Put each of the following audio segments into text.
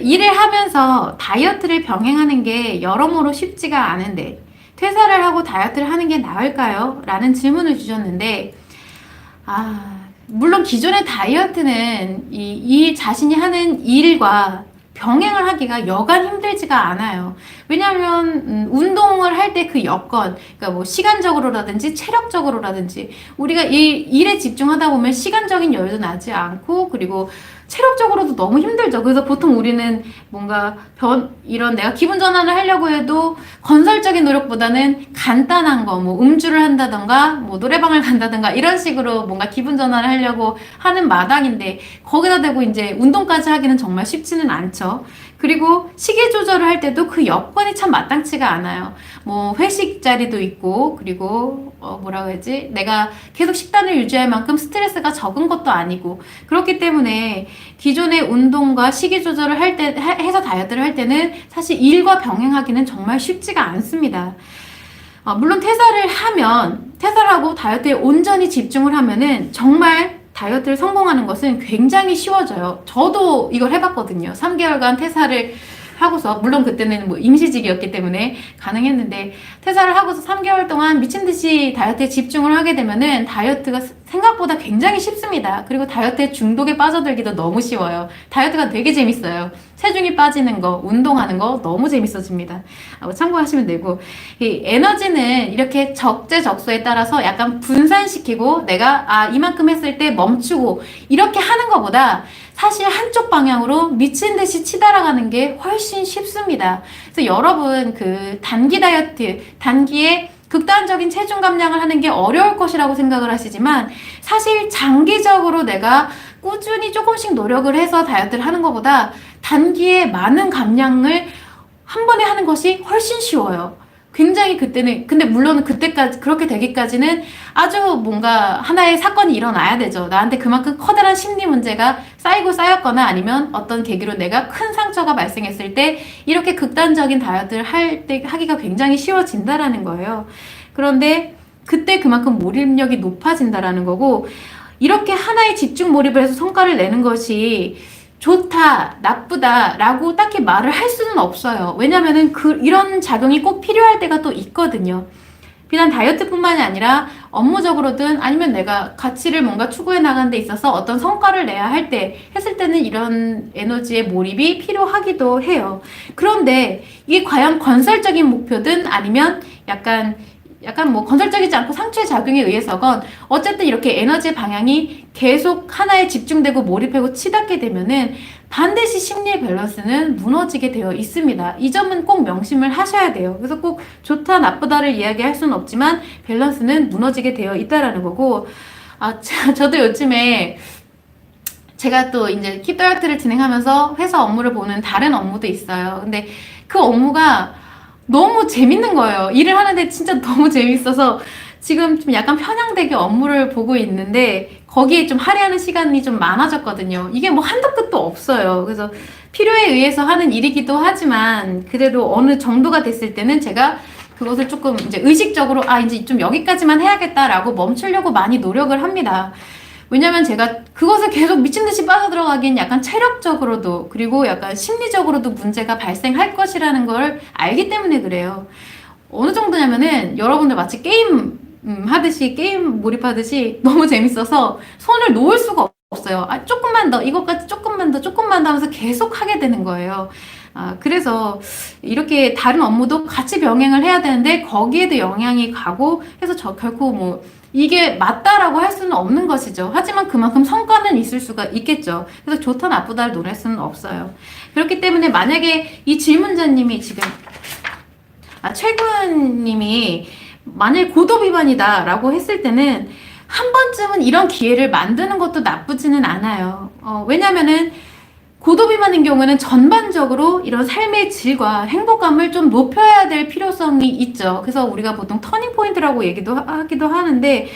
일을 하면서 다이어트를 병행하는 게 여러모로 쉽지가 않은데 퇴사를 하고 다이어트를 하는 게 나을까요? 라는 질문을 주셨는데 물론 기존의 다이어트는 이 자신이 하는 일과 병행을 하기가 여간 힘들지가 않아요. 왜냐하면 운동을 할 때 그 여건, 그러니까 뭐 시간적으로라든지 체력적으로라든지 우리가 일에 집중하다 보면 시간적인 여유도 나지 않고 그리고 체력적으로도 너무 힘들죠. 그래서 보통 우리는 뭔가 이런 내가 기분 전환을 하려고 해도 건설적인 노력보다는 간단한 거, 뭐 음주를 한다던가, 뭐 노래방을 간다던가 이런 식으로 뭔가 기분 전환을 하려고 하는 마당인데 거기다 대고 이제 운동까지 하기는 정말 쉽지는 않죠. 그리고 시계 조절을 할 때도 그 여건이 참 마땅치가 않아요. 뭐 회식 자리도 있고 그리고 뭐라고 해야지 내가 계속 식단을 유지할 만큼 스트레스가 적은 것도 아니고 그렇기 때문에 기존의 운동과 식이 조절을 할 때 해서 다이어트를 할 때는 사실 일과 병행하기는 정말 쉽지가 않습니다. 물론 퇴사를 하고 다이어트에 온전히 집중을 하면은 정말 다이어트를 성공하는 것은 굉장히 쉬워져요. 저도 이걸 해봤거든요. 3개월간 퇴사를 하고서 물론 그때는 뭐 임시직이었기 때문에 가능했는데 퇴사를 하고서 3개월 동안 미친 듯이 다이어트에 집중을 하게 되면은 다이어트가 생각보다 굉장히 쉽습니다. 그리고 다이어트에 중독에 빠져들기도 너무 쉬워요. 다이어트가 되게 재밌어요. 체중이 빠지는 거, 운동하는 거 너무 재밌어집니다. 참고하시면 되고 이 에너지는 이렇게 적재적소에 따라서 약간 분산시키고 내가 이만큼 했을 때 멈추고 이렇게 하는 것보다 사실 한쪽 방향으로 미친 듯이 치달아가는 게 훨씬 쉽습니다. 그래서 여러분 그 단기 다이어트, 단기에 극단적인 체중 감량을 하는 게 어려울 것이라고 생각을 하시지만 사실 장기적으로 내가 꾸준히 조금씩 노력을 해서 다이어트를 하는 것보다 단기에 많은 감량을 한 번에 하는 것이 훨씬 쉬워요. 굉장히 그때는 근데 물론 그때까지 그렇게 되기까지는 아주 뭔가 하나의 사건이 일어나야 되죠. 나한테 그만큼 커다란 심리 문제가 쌓이고 쌓였거나 아니면 어떤 계기로 내가 큰 상처가 발생했을 때 이렇게 극단적인 다이어트를 하기가 굉장히 쉬워진다라는 거예요. 그런데 그때 그만큼 몰입력이 높아진다라는 거고 이렇게 하나에 집중 몰입을 해서 성과를 내는 것이 좋다, 나쁘다 라고 딱히 말을 할 수는 없어요. 왜냐면은 이런 작용이 꼭 필요할 때가 또 있거든요. 비단 다이어트뿐만이 아니라 업무적으로든 아니면 내가 가치를 뭔가 추구해 나가는 데 있어서 어떤 성과를 내야 할 때 했을 때는 이런 에너지의 몰입이 필요하기도 해요. 그런데 이게 과연 건설적인 목표든 아니면 약간 뭐 건설적이지 않고 상처의 작용에 의해서건 어쨌든 이렇게 에너지 방향이 계속 하나에 집중되고 몰입하고 치닫게 되면은 반드시 심리의 밸런스는 무너지게 되어 있습니다. 이 점은 꼭 명심을 하셔야 돼요. 그래서 꼭 좋다 나쁘다를 이야기할 수는 없지만 밸런스는 무너지게 되어 있다라는 거고 저도 요즘에 제가 또 이제 킵 다이어트를 진행하면서 회사 업무를 보는 다른 업무도 있어요. 근데 그 업무가 너무 재밌는 거예요. 일을 하는데 진짜 너무 재밌어서 지금 좀 약간 편향되게 업무를 보고 있는데 거기에 좀 할애하는 시간이 좀 많아졌거든요. 이게 뭐 한도 끝도 없어요. 그래서 필요에 의해서 하는 일이기도 하지만 그래도 어느 정도가 됐을 때는 제가 그것을 조금 이제 의식적으로 이제 좀 여기까지만 해야겠다라고 멈추려고 많이 노력을 합니다. 왜냐면 제가 그것을 계속 미친듯이 빠져들어가기엔 약간 체력적으로도 그리고 약간 심리적으로도 문제가 발생할 것이라는 걸 알기 때문에 그래요. 어느 정도냐면은 여러분들 마치 게임 게임 몰입하듯이 너무 재밌어서 손을 놓을 수가 없어요. 조금만 더, 이것까지 조금만 더 하면서 계속 하게 되는 거예요. 그래서 이렇게 다른 업무도 같이 병행을 해야 되는데 거기에도 영향이 가고 해서 결코 뭐 이게 맞다라고 할 수는 없는 것이죠. 하지만 그만큼 성과는 있을 수가 있겠죠. 그래서 좋다 나쁘다를 논할 수는 없어요. 그렇기 때문에 만약에 이 질문자님이 지금 최군님이 만일 고도 비만이다 라고 했을 때는 한 번쯤은 이런 기회를 만드는 것도 나쁘지는 않아요. 왜냐면은 고도 비만인 경우에는 전반적으로 이런 삶의 질과 행복감을 좀 높여야 될 필요성이 있죠. 그래서 우리가 보통 터닝 포인트라고 하기도 하는데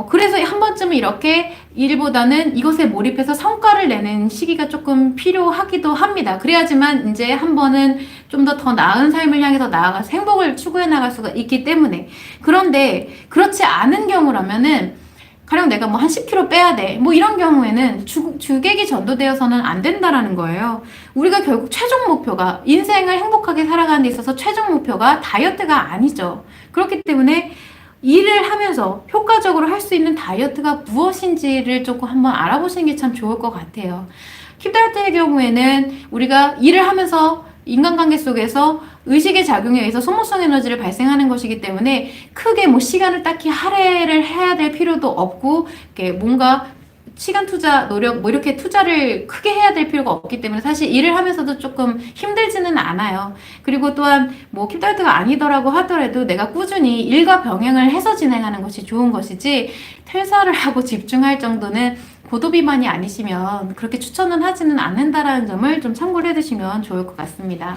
그래서 한 번쯤은 이렇게 일보다는 이것에 몰입해서 성과를 내는 시기가 조금 필요하기도 합니다. 그래야지만 이제 한 번은 좀 더 나은 삶을 향해서 나아가서 행복을 추구해 나갈 수가 있기 때문에. 그런데 그렇지 않은 경우라면은 가령 내가 뭐 한 10kg 빼야 돼. 뭐 이런 경우에는 주객이 전도되어서는 안 된다라는 거예요. 우리가 결국 최종 목표가 인생을 행복하게 살아가는 데 있어서 최종 목표가 다이어트가 아니죠. 그렇기 때문에 일을 하면서 효과적으로 할 수 있는 다이어트가 무엇인지를 조금 한번 알아보시는 게 참 좋을 것 같아요. 킵다이어트의 경우에는 우리가 일을 하면서 인간관계 속에서 의식의 작용에 의해서 소모성 에너지를 발생하는 것이기 때문에 크게 뭐 시간을 딱히 할애를 해야 될 필요도 없고, 이렇게 뭔가 시간 투자, 노력, 뭐 이렇게 투자를 크게 해야 될 필요가 없기 때문에 사실 일을 하면서도 조금 힘들지는 않아요. 그리고 또한 뭐 킵다이어트가 아니더라고 하더라도 내가 꾸준히 일과 병행을 해서 진행하는 것이 좋은 것이지, 퇴사를 하고 집중할 정도는 고도 비만이 아니시면 그렇게 추천은 하지는 않는다라는 점을 좀 참고를 해두시면 좋을 것 같습니다.